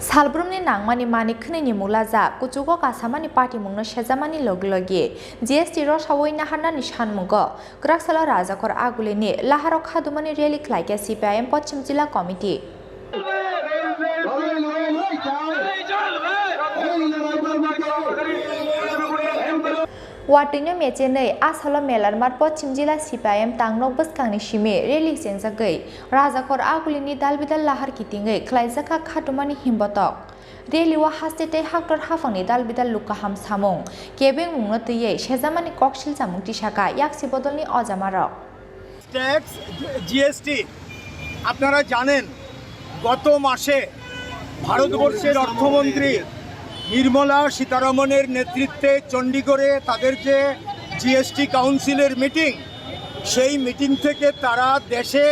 सालब्रुमनि नांमानि मानि खोनैनि मुलाजा कुचुगो कासामानि पार्टी मुंनो सेजामानि लगे जीएसटी रो सावै नाहारनानि सानमुंगो ग्राकसाला राजाखर आगुलिनि लाहाराव खादुमानि रेली खलायके सीपीआईएम पश्चिम जिल्ला कमिटी वाटिनो मेचेनै आसालो मेलारमार पश्चिम जिल्ला सीपीआईएम तांनोक बसखांनि सिमे रेली जेंजागै राजाखर आगुलिनि दालबिदाल लाहार कितिङै खलायजाखा खादुमानि हिमबतक रेलिवा हास्टेटे हाक्टर हाफांनि दालबिदाल लुकाहाम सामुं केबें मुंनो तैयै सेजामानि ककसिल जामुं टिसाका याक्सि बदलनि अजामारक ট্যাক্স জিএসটি আপনারা জানেন গত মাসে ভারতবর্ষের অর্থমন্ত্রী নির্মলা সীতারমণের নেতৃত্বে চণ্ডীগড়ে তাদের যে জিএসটি কাউন্সিলের মিটিং সেই মিটিং থেকে তারা দেশে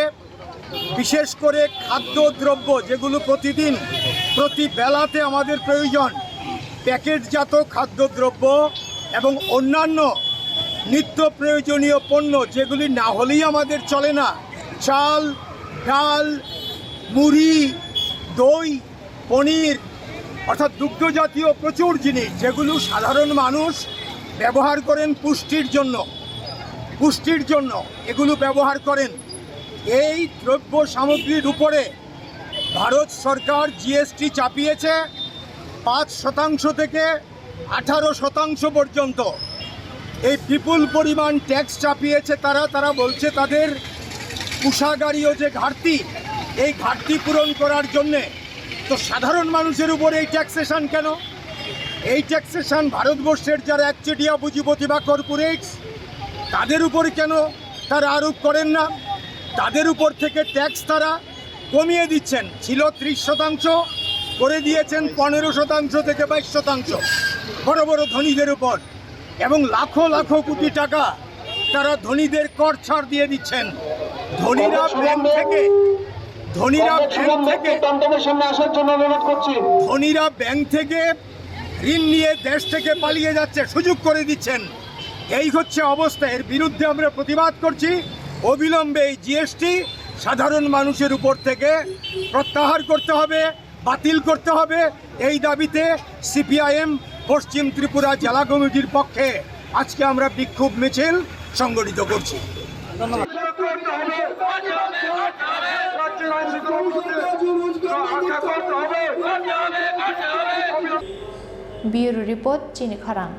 বিশেষ করে খাদ্যদ্রব্য যেগুলো প্রতিদিন প্রতি বেলাতে আমাদের প্রয়োজন প্যাকেটজাত খাদ্যদ্রব্য এবং অন্যান্য নিত্য প্রয়োজনীয় পণ্য যেগুলি না হলেই আমাদের চলে না চাল ডাল মুড়ি দই পনির অর্থাৎ দুগ্ধজাতীয় প্রচুর জিনিস যেগুলো সাধারণ মানুষ ব্যবহার করেন পুষ্টির জন্য এগুলো ব্যবহার করেন এই দ্রব্য সামগ্রীর উপরে ভারত সরকার জিএসটি চাপিয়েছে 5% থেকে 18% পর্যন্ত এই বিপুল পরিমাণ ট্যাক্স চাপিয়েছে তারা বলছে তাদের কোষাগারীয় যে ঘাটতি এই ঘাটতি পূরণ করার জন্যে তো সাধারণ মানুষের উপর এই ট্যাক্সেশন কেন এই ট্যাক্সেশন ভারতবর্ষের যারা একচেটিয়া পুঁজিপতি বা কর্পোরেটস তাদের উপর কেন তারা আরোপ করেন না তাদের উপর থেকে ট্যাক্স তারা কমিয়ে দিচ্ছেন ছিল 30% করে দিয়েছেন 15% থেকে 22% বড় বড় ধনীদের উপর এবং লাখো লাখো কোটি টাকা তারা ধনীদের কর ছাড় দিয়ে দিচ্ছেন ধনীরা ব্যাংক থেকে ঋণ নিয়ে দেশ থেকে পালিয়ে যাচ্ছে সুযোগ করে দিচ্ছেন এই হচ্ছে অবস্থা এর বিরুদ্ধে আমরা প্রতিবাদ করছি অবিলম্বে এই জিএসটি সাধারণ মানুষের উপর থেকে প্রত্যাহার করতে হবে বাতিল করতে হবে এই দাবিতে সিপিআইএম পশ্চিম ত্রিপুরা জেলা কমিটির পক্ষে আজকে আমরা বিক্ষোভ মিছিল সংগঠিত করছি ব্যুরো রিপোর্ট চিনি খরাং।